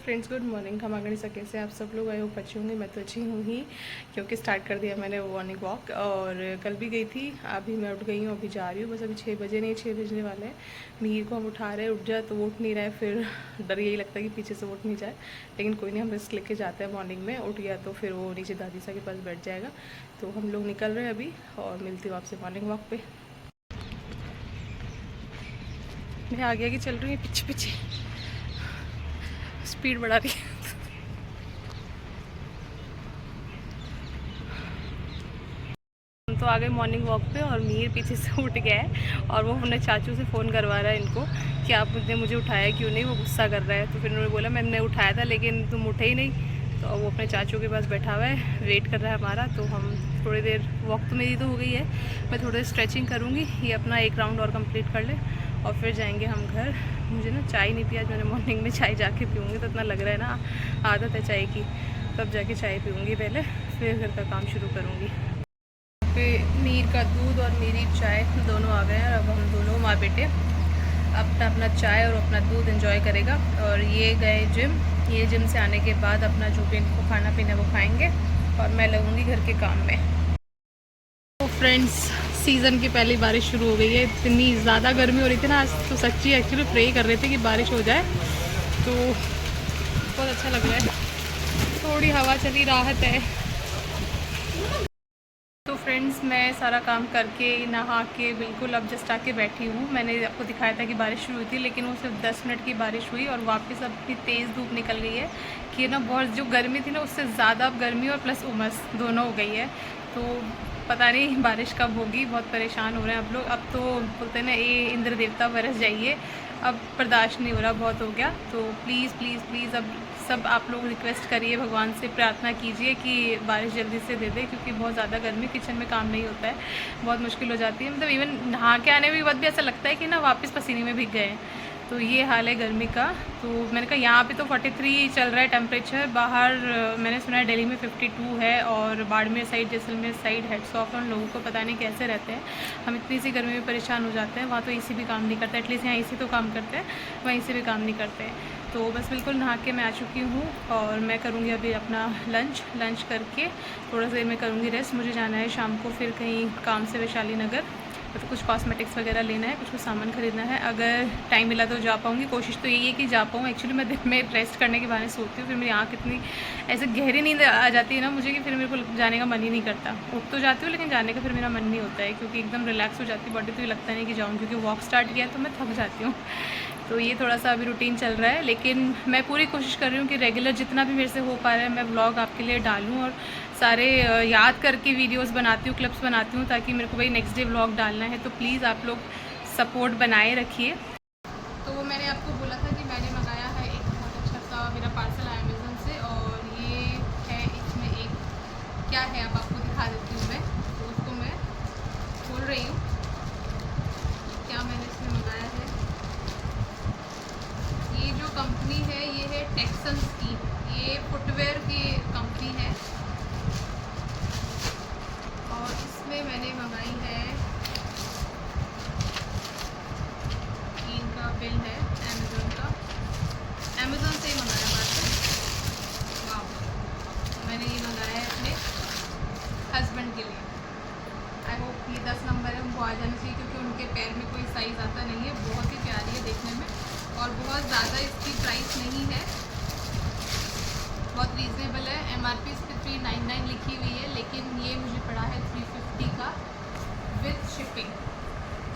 Friends good morning. हम आगे नहीं सके से आप सब लोग आए हो अच्छे होंगे। मैं तो अच्छी हूँ ही, क्योंकि स्टार्ट कर दिया मैंने मॉर्निंग वॉक। और कल भी गई थी, अभी मैं उठ गई हूँ, अभी जा रही हूँ। बस अभी 6 बजे नहीं, 6 बजने वाले हैं। मीर को हम उठा रहे हैं, उठ जाए तो वो उठ नहीं रहा है, फिर डर यही लगता है कि पीछे से उठ नहीं जाए। लेकिन कोई नहीं, हम रिस्क लेके जाते हैं मॉर्निंग में। उठ गया तो फिर वो नीचे दादी सा के पास बैठ जाएगा। तो हम लोग निकल रहे हैं अभी, और मिलती हूँ आपसे मॉर्निंग वॉक पे। मैं आगे आगे चल रही हूँ, पीछे पीछे स्पीड बढ़ा रही है। हम तो आ गए मॉर्निंग वॉक पे, और मीर पीछे से उठ गया है, और वो अपने चाचू से फ़ोन करवा रहा है इनको कि आपने मुझे उठाया क्यों नहीं। वो गुस्सा कर रहा है। तो फिर उन्होंने बोला मैंने उठाया था लेकिन तुम उठे ही नहीं। तो वो अपने चाचू के पास बैठा हुआ है, वेट कर रहा है हमारा। तो हम थोड़ी देर, वॉक तो मेरी तो हो गई है, मैं थोड़ी देर स्ट्रेचिंग करूँगी, ये अपना एक राउंड और कंप्लीट कर ले, और फिर जाएंगे हम घर। मुझे ना चाय नहीं पिया, मैंने मॉर्निंग में चाय जाके पीऊँगी, तो इतना लग रहा है ना, आदत है चाय की। तब जाके चाय पीऊँगी पहले, फिर घर का काम शुरू करूँगी। पे मीर का दूध और मेरी चाय दोनों आ गए हैं, और अब हम दोनों माँ बेटे अपना अपना चाय और अपना दूध एंजॉय करेगा। और ये गए जिम, ये जिम से आने के बाद अपना जो भी इनको खाना पीना वो खाएंगे, और मैं लगूँगी घर के काम में। तो फ्रेंड्स, सीज़न की पहली बारिश शुरू हो गई है। इतनी ज़्यादा गर्मी हो रही थी ना आज, तो सच्ची एक्चुअली प्रे कर रहे थे कि बारिश हो जाए, तो बहुत अच्छा लग रहा है। थोड़ी हवा चली, राहत है। तो फ्रेंड्स, मैं सारा काम करके नहा के बिल्कुल अब जस्ट आके बैठी हूँ। मैंने आपको दिखाया था कि बारिश शुरू हुई थी, लेकिन वो सिर्फ 10 मिनट की बारिश हुई, और वापस अब इतनी तेज़ धूप निकल गई है कि ना, बहुत जो गर्मी थी ना, उससे ज़्यादा अब गर्मी और प्लस उमस दोनों हो गई है। तो पता नहीं बारिश कब होगी, बहुत परेशान हो रहे हैं अब लोग। अब तो बोलते हैं ना, ये इंद्र देवता बरस जाइए, अब बर्दाश्त नहीं हो रहा, बहुत हो गया। तो प्लीज़ प्लीज़ प्लीज़ अब सब आप लोग रिक्वेस्ट करिए, भगवान से प्रार्थना कीजिए कि बारिश जल्दी से दे दे, क्योंकि बहुत ज़्यादा गर्मी, किचन में काम नहीं होता है, बहुत मुश्किल हो जाती है। मतलब इवन नहा के आने के बाद भी ऐसा लगता है कि ना वापस पसीने में भीग गए हैं। तो ये हाल है गर्मी का। तो मैंने कहा यहाँ पे तो 43 चल रहा है टेम्परेचर। बाहर मैंने सुना है दिल्ली में 52 है, और Barmer side, Jaisalmer side, heads of उन लोगों को, पता नहीं कैसे रहते हैं। हम इतनी सी गर्मी में परेशान हो जाते हैं। वहाँ तो एसी भी काम नहीं करता, एटलीस्ट यहाँ एसी तो काम करते हैं, वहीं से भी काम नहीं करते हैं। तो बस बिल्कुल नहा के मैं आ चुकी हूँ, और मैं करूँगी अभी अपना लंच करके थोड़ा सा देर में करूँगी रेस्ट। मुझे जाना है शाम को फिर कहीं काम से वैशाली नगर, तो कुछ कॉस्मेटिक्स वगैरह लेना है, कुछ सामान ख़रीदना है। अगर टाइम मिला तो जा पाऊँगी, कोशिश तो यही है कि जा पाऊँ। एक्चुअली मैं दिन में रेस्ट करने के बहाने सोती हूँ, फिर मेरी आँख इतनी ऐसे गहरी नींद आ जाती है ना मुझे, कि फिर मेरे को जाने का मन ही नहीं करता। उठ तो जाती हूँ, लेकिन जाने का फिर मेरा मन नहीं होता है, क्योंकि एकदम रिलैक्स हो जाती है बॉडी, तो ये लगता नहीं कि जाऊँ, क्योंकि वॉक स्टार्ट किया तो मैं थक जाती हूँ। तो ये थोड़ा सा अभी रूटीन चल रहा है, लेकिन मैं पूरी कोशिश कर रही हूँ कि रेगुलर जितना भी मेरे से हो पा रहा है मैं व्लॉग आपके लिए डालूँ, और सारे याद करके वीडियोस बनाती हूँ, क्लिप्स बनाती हूँ, ताकि मेरे को भाई नेक्स्ट डे व्लॉग डालना है। तो प्लीज़ आप लोग सपोर्ट बनाए रखिए। तो मैंने आपको बोला था कि मैंने मंगाया है एक बहुत अच्छा सा, मेरा पार्सल आया अमेज़न से, और ये है, इसमें एक क्या है अब आपको दिखा देती हूँ मैं। तो उसको मैं खोल रही हूँ, क्या मैंने इसमें मंगाया है। ये जो कंपनी है ये है टेक्सन्स की, ये फुटवेयर की कंपनी है, और इसमें मैंने मंगाई है, इनका बिल है अमेज़न का, अमेज़न से ही मंगाया पार्सल। वाह, मैंने ये मंगाया है अपने हस्बैंड के लिए। आई होप ये 10 नंबर है, उनको आ जाना चाहिए, क्योंकि उनके पैर में कोई साइज़ आता नहीं है। बहुत ही प्यारी है देखने में, और बहुत ज़्यादा इसकी प्राइस नहीं है, बहुत रीज़नेबल है। MRP इस पर 399 लिखी हुई है, लेकिन ये मुझे पड़ा है 350 का विथ शिपिंग।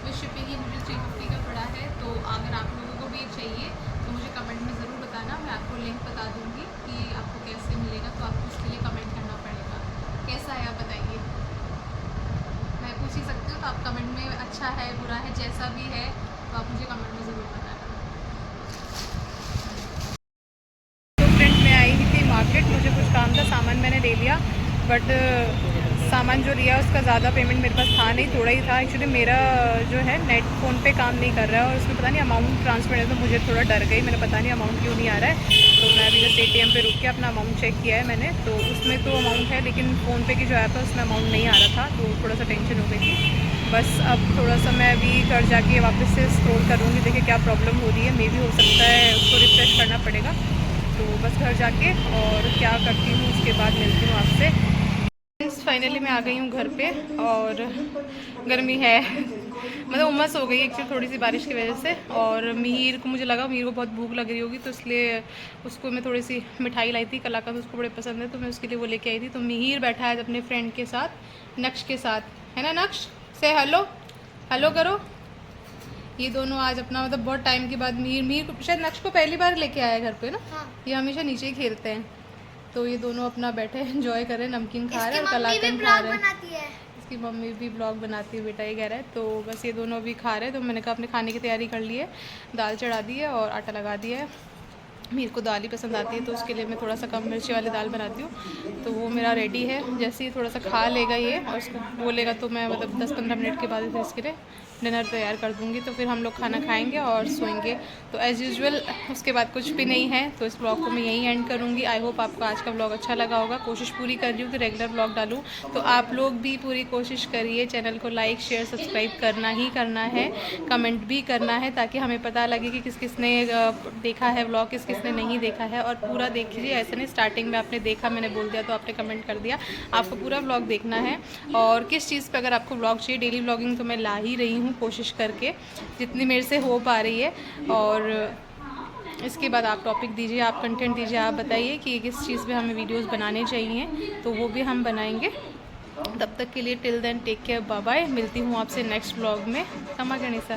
ये मुझे 350 का पड़ा है। तो अगर आप लोगों को भी चाहिए तो मुझे कमेंट में ज़रूर बताना, मैं आपको लिंक बता दूँगी कि आपको कैसे मिलेगा। तो आपको उसके लिए कमेंट करना पड़ेगा, कैसा है आप बताइए। मैं पूछ ही सकती हूँ, तो आप कमेंट में अच्छा है बुरा है जैसा भी है, तो आप मुझे कमेंट में ज़रूर बताना। तो फ्रेंड, मैं आई थी मार्केट, मुझे कुछ काम था, सामान मैंने ले लिया, बट सामान जो लिया उसका ज़्यादा पेमेंट मेरे पास था नहीं, थोड़ा ही था। एक्चुअली मेरा जो है नेट फ़ोन पे काम नहीं कर रहा है, और उसमें पता नहीं अमाउंट ट्रांसफर है, तो मुझे थोड़ा डर गई। मैंने पता नहीं अमाउंट क्यों नहीं आ रहा है, तो मैं अभी जस्ट ATM पे रुक के अपना अमाउंट चेक किया है मैंने, तो उसमें तो अमाउंट है, लेकिन फ़ोनपे की जो ऐप है उसमें अमाउंट नहीं आ रहा था, तो थोड़ा सा टेंशन हो गई थी। बस अब थोड़ा सा मैं अभी घर जाके वापस से स्क्रॉल करूँगी, देखिए क्या प्रॉब्लम हो रही है। मे भी हो सकता है उसको रिफ्रेश करना पड़ेगा। तो बस घर जाके और क्या करती हूँ उसके बाद मिलती हूँ आपसे। फाइनली मैं आ गई हूँ घर पे और गर्मी है मतलब उमस हो गई एक्चुअली थोड़ी सी बारिश की वजह से। और मिहिर को, मुझे लगा मिहिर को बहुत भूख लग रही होगी तो इसलिए उसको मैं थोड़ी सी मिठाई लाई थी, कलाकंद उसको बड़े पसंद है तो मैं उसके लिए वो लेके आई थी। तो मिहिर बैठा है अपने फ्रेंड के साथ, नक्श के साथ, है ना नक्श? से हेलो, हेलो करो। ये दोनों आज अपना मतलब बहुत टाइम के बाद मिहिर शायद नक्श को पहली बार लेके आया घर पे ना। हाँ। ये हमेशा नीचे ही खेलते हैं तो ये दोनों अपना बैठे एंजॉय कर रहे हैं, नमकीन खा रहे हैं और कलाकंद खा रहे हैं। इसकी मम्मी भी ब्लॉग बनाती है बेटा, ये कह रहा है। तो बस ये दोनों अभी खा रहे हैं तो मैंने कहा अपने खाने की तैयारी कर ली है, दाल चढ़ा दी है और आटा लगा दिया है। मेरे को दाल ही पसंद आती है तो उसके लिए मैं थोड़ा सा कम मिर्ची वाली दाल बनाती हूँ। तो वो मेरा रेडी है, जैसे ही थोड़ा सा खा लेगा ये और उसको बोलेगा तो मैं मतलब 10-15 मिनट के बाद फिर इसके लिए डिनर तैयार कर दूँगी। तो फिर हम लोग खाना खाएंगे और सोएंगे। तो एज़ यूजुअल उसके बाद कुछ भी नहीं है तो इस ब्लॉग को मैं यहीं एंड करूँगी। आई होप आपको आज का ब्लॉग अच्छा लगा होगा। कोशिश पूरी कर रही हूँ कि रेगुलर ब्लॉग डालूँ, तो आप लोग भी पूरी कोशिश करिए। चैनल को लाइक शेयर सब्सक्राइब करना ही करना है, कमेंट भी करना है ताकि हमें पता लगे कि किस किस ने देखा है ब्लॉग, किस किस ने नहीं देखा है। और पूरा देख लीजिए, ऐसा नहीं स्टार्टिंग में आपने देखा, मैंने बोल दिया तो आपने कमेंट कर दिया। आपको पूरा ब्लॉग देखना है। और किस चीज़ पर अगर आपको ब्लॉग चाहिए, डेली ब्लॉगिंग तो मैं ला ही रही हूँ कोशिश करके जितनी मेरे से हो पा रही है। और इसके बाद आप टॉपिक दीजिए, आप कंटेंट दीजिए, आप बताइए कि किस चीज़ पे हमें वीडियोस बनाने चाहिए तो वो भी हम बनाएंगे। तब तक के लिए till then take care, bye bye. मिलती हूँ आपसे नेक्स्ट ब्लॉग में। क्षमा गणिसा।